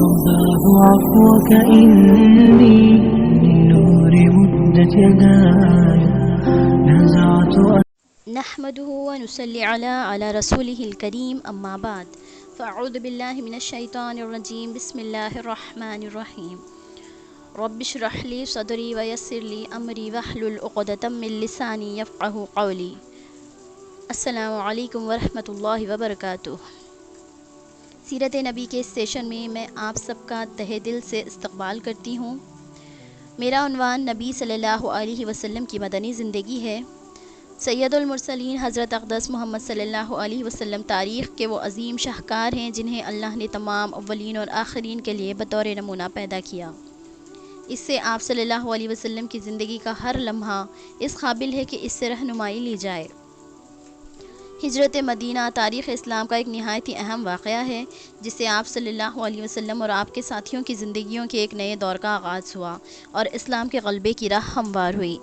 باب عفوك إني للنور مدت يداي نزعت نحمده ونصلي على رسوله الكريم أما بعد فأعوذ بالله من الشيطان الرجيم بسم الله الرحمن الرحيم رب اشرح لي صدري ويسر لي أمري واحلل عقدة من لساني يفقهوا قولي. السلام علیکم ورحمۃ اللہ وبرکاتہ. سیرت نبی کے اس سیشن میں آپ سب کا تہہ دل سے استقبال کرتی ہوں. میرا عنوان نبی صلی اللہ علیہ وسلم کی مدنی زندگی ہے. سید المرسلین حضرت اقدس محمد صلی اللہ علیہ وسلم تاریخ کے وہ عظیم شاہکار ہیں جنہیں اللہ نے تمام اولین اور آخرین کے لیے بطور نمونہ پیدا کیا. اس سے آپ صلی اللہ علیہ وسلم کی زندگی کا ہر لمحہ اس قابل ہے کہ اس سے رہنمائی لی جائے. ہجرت مدینہ تاریخ اسلام کا ایک نہایت ہی اہم واقعہ ہے جس سے آپ صلی اللہ علیہ وسلم اور آپ کے ساتھیوں کی زندگیوں کے ایک نئے دور کا آغاز ہوا اور اسلام کے غلبے کی راہ ہموار ہوئی.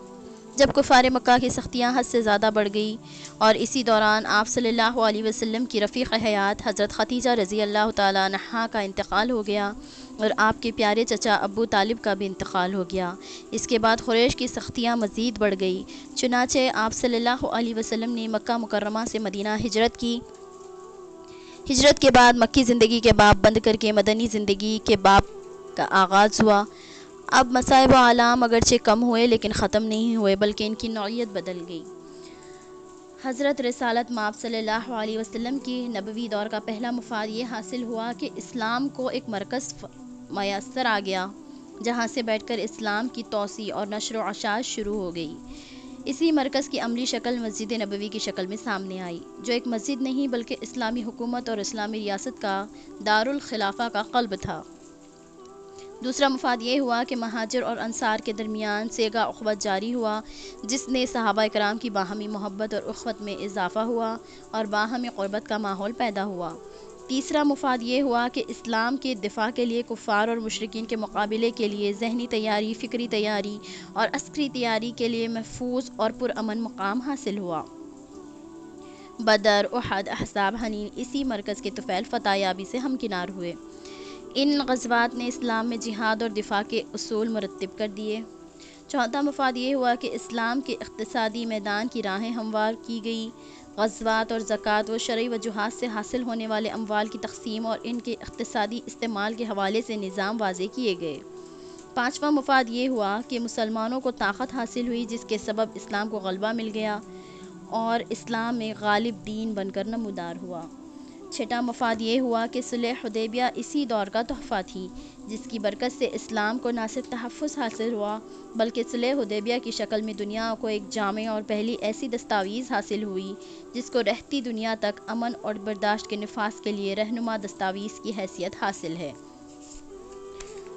جب کفار مکہ کی سختیاں حد سے زیادہ بڑھ گئی اور اسی دوران آپ صلی اللہ علیہ وسلم کی رفیق حیات حضرت ختیجہ رضی اللہ تعالیٰ عنہا کا انتقال ہو گیا اور آپ کے پیارے چچا ابو طالب کا بھی انتقال ہو گیا. اس کے بعد قریش کی سختیاں مزید بڑھ گئی. چنانچہ آپ صلی اللہ علیہ وسلم نے مکہ مکرمہ سے مدینہ ہجرت کی. ہجرت کے بعد مکی زندگی کے باب بند کر کے مدنی زندگی کے باب کا آغاز ہوا. اب مصائب و آلام اگرچہ کم ہوئے لیکن ختم نہیں ہوئے بلکہ ان کی نوعیت بدل گئی. حضرت رسالت مآب صلی اللہ علیہ وسلم کی نبوی دور کا پہلا مفاد یہ حاصل ہوا کہ اسلام کو ایک مرکز میسر آ گیا جہاں سے بیٹھ کر اسلام کی توسیع اور نشر و اشاعت شروع ہو گئی. اسی مرکز کی عملی شکل مسجد نبوی کی شکل میں سامنے آئی جو ایک مسجد نہیں بلکہ اسلامی حکومت اور اسلامی ریاست کا دارالخلافہ کا قلب تھا. دوسرا مفاد یہ ہوا کہ مہاجر اور انصار کے درمیان سیگا اخوت جاری ہوا جس نے صحابہ کرام کی باہمی محبت اور اخوت میں اضافہ ہوا اور باہمی قربت کا ماحول پیدا ہوا. تیسرا مفاد یہ ہوا کہ اسلام کے دفاع کے لیے کفار اور مشرکین کے مقابلے کے لیے ذہنی تیاری، فکری تیاری اور عسکری تیاری کے لیے محفوظ اور پرامن مقام حاصل ہوا. بدر، احد، احزاب، حنین اسی مرکز کے طفیل فتح یابی سے ہمکنار ہوئے. ان غزوات نے اسلام میں جہاد اور دفاع کے اصول مرتب کر دیے. چوتھا مفاد یہ ہوا کہ اسلام کے اقتصادی میدان کی راہیں ہموار کی گئی. غزوات اور زکوٰۃ و شرعی وجوہات سے حاصل ہونے والے اموال کی تقسیم اور ان کے اقتصادی استعمال کے حوالے سے نظام واضح کیے گئے. پانچواں مفاد یہ ہوا کہ مسلمانوں کو طاقت حاصل ہوئی جس کے سبب اسلام کو غلبہ مل گیا اور اسلام میں غالب دین بن کر نمودار ہوا. چھٹا مفاد یہ ہوا کہ صلح حدیبیہ اسی دور کا تحفہ تھی جس کی برکت سے اسلام کو نہ صرف تحفظ حاصل ہوا بلکہ صلح حدیبیہ کی شکل میں دنیا کو ایک جامع اور پہلی ایسی دستاویز حاصل ہوئی جس کو رہتی دنیا تک امن اور برداشت کے نفاذ کے لیے رہنما دستاویز کی حیثیت حاصل ہے.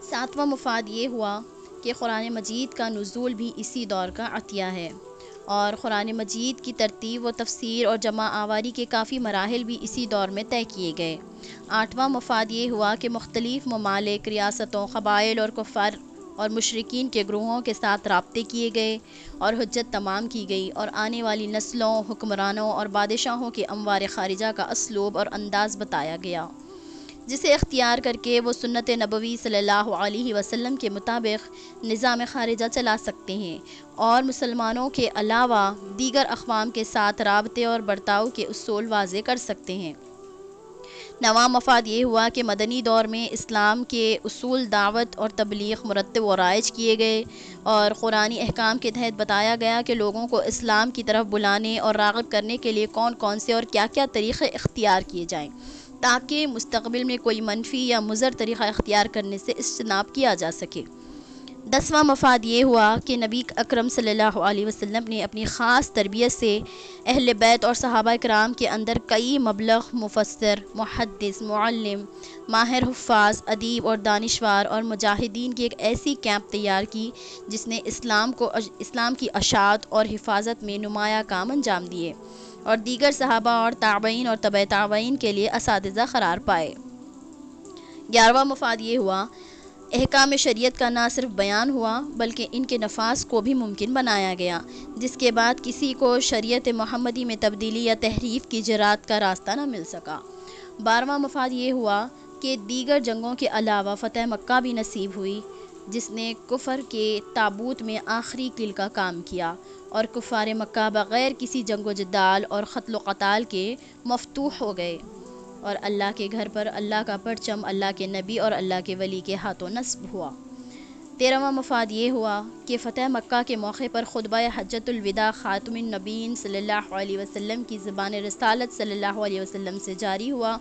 ساتواں مفاد یہ ہوا کہ قرآن مجید کا نزول بھی اسی دور کا عطیہ ہے اور قرآن مجید کی ترتیب و تفسیر اور جمع آوری کے کافی مراحل بھی اسی دور میں طے کیے گئے. آٹھواں مفاد یہ ہوا کہ مختلف ممالک، ریاستوں، قبائل اور کفار اور مشرکین کے گروہوں کے ساتھ رابطے کیے گئے اور حجت تمام کی گئی اور آنے والی نسلوں، حکمرانوں اور بادشاہوں کے اموار خارجہ کا اسلوب اور انداز بتایا گیا جسے اختیار کر کے وہ سنت نبوی صلی اللہ علیہ وسلم کے مطابق نظام خارجہ چلا سکتے ہیں اور مسلمانوں کے علاوہ دیگر اقوام کے ساتھ رابطے اور برتاؤ کے اصول واضح کر سکتے ہیں. نواں مفاد یہ ہوا کہ مدنی دور میں اسلام کے اصول دعوت اور تبلیغ مرتب و رائج کیے گئے اور قرآنی احکام کے تحت بتایا گیا کہ لوگوں کو اسلام کی طرف بلانے اور راغب کرنے کے لیے کون کون سے اور کیا کیا طریقے اختیار کیے جائیں تاکہ مستقبل میں کوئی منفی یا مضر طریقہ اختیار کرنے سے اجتناب کیا جا سکے. 10واں مفاد یہ ہوا کہ نبی اکرم صلی اللہ علیہ وسلم نے اپنی خاص تربیت سے اہل بیت اور صحابہ کرام کے اندر کئی مبلغ مفسر، محدث، معلم، ماہر حفاظ، ادیب اور دانشور اور مجاہدین کی ایک ایسی کیمپ تیار کی جس نے اسلام کی اشاعت اور حفاظت میں نمایاں کام انجام دیے اور دیگر صحابہ اور تابعین اور تبع تابعین کے لیے اساتذہ قرار پائے. 11واں مفاد یہ ہوا احکام شریعت کا نہ صرف بیان ہوا بلکہ ان کے نفاذ کو بھی ممکن بنایا گیا جس کے بعد کسی کو شریعت محمدی میں تبدیلی یا تحریف کی جرات کا راستہ نہ مل سکا. 12واں مفاد یہ ہوا کہ دیگر جنگوں کے علاوہ فتح مکہ بھی نصیب ہوئی، جس نے کفر کے تابوت میں آخری کیل کا کام کیا، اور کفار مکہ بغیر کسی جنگ و جدال اور قتل و قتال کے مفتوح ہو گئے، اور اللہ کے گھر پر اللہ کا پرچم اللہ کے نبی اور اللہ کے ولی کے ہاتھوں نصب ہوا۔ 13واں مفاد یہ ہوا کہ فتح مکہ کے موقع پر خطبہ حجۃ الوداع خاتم النبیین صلی اللہ علیہ وسلم کی زبان رسالت صلی اللہ علیہ وسلم سے جاری ہوا،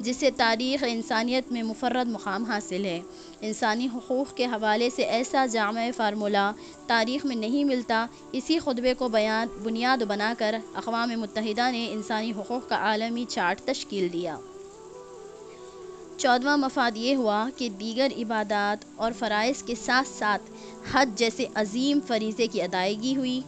جس سے تاریخ انسانیت میں مفرد مقام حاصل ہے۔ انسانی حقوق کے حوالے سے ایسا جامع فارمولہ تاریخ میں نہیں ملتا۔ اسی خطبے کو بنیاد بنا کر اقوام متحدہ نے انسانی حقوق کا عالمی چارٹ تشکیل دیا۔ 14واں مفاد یہ ہوا کہ دیگر عبادات اور فرائض کے ساتھ ساتھ حج جیسے عظیم فریضے کی ادائیگی ہوئی۔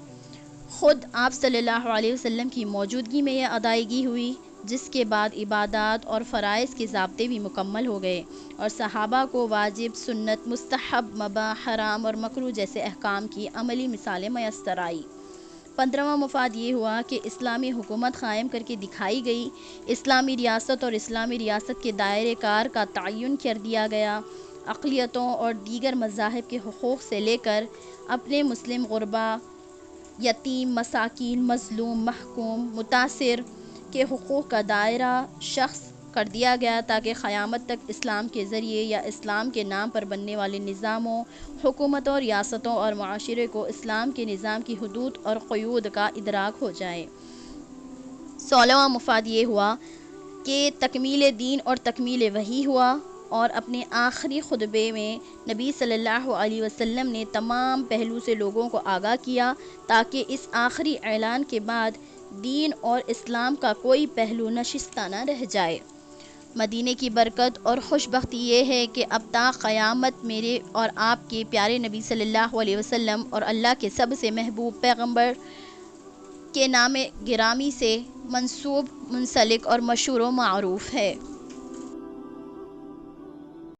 خود آپ صلی اللہ علیہ وسلم کی موجودگی میں یہ ادائیگی ہوئی، جس کے بعد عبادات اور فرائض کے ضابطے بھی مکمل ہو گئے، اور صحابہ کو واجب، سنت، مستحب، مباح، حرام اور مکروہ جیسے احکام کی عملی مثالیں میسر آئیں۔ 15واں مفاد یہ ہوا کہ اسلامی حکومت قائم کر کے دکھائی گئی، اسلامی ریاست اور اسلامی ریاست کے دائرۂ کار کا تعین کر دیا گیا، اقلیتوں اور دیگر مذاہب کے حقوق سے لے کر اپنے مسلم غربا، یتیم، مساکین، مظلوم، محکوم، متاثر کے حقوق کا دائرہ شخص کر دیا گیا، تاکہ قیامت تک اسلام کے ذریعے یا اسلام کے نام پر بننے والے نظاموں، حکومتوں، ریاستوں اور معاشرے کو اسلام کے نظام کی حدود اور قیود کا ادراک ہو جائے۔ 16واں مفاد یہ ہوا کہ تکمیل دین اور تکمیل وحی ہوا، اور اپنے آخری خطبے میں نبی صلی اللہ علیہ وسلم نے تمام پہلو سے لوگوں کو آگاہ کیا، تاکہ اس آخری اعلان کے بعد دین اور اسلام کا کوئی پہلو نشستہ نہ رہ جائے۔ مدینے کی برکت اور خوش بختی یہ ہے کہ اب تا قیامت میرے اور آپ کے پیارے نبی صلی اللہ علیہ وسلم اور اللہ کے سب سے محبوب پیغمبر کے نام گرامی سے منسوب، منسلک اور مشہور و معروف ہے۔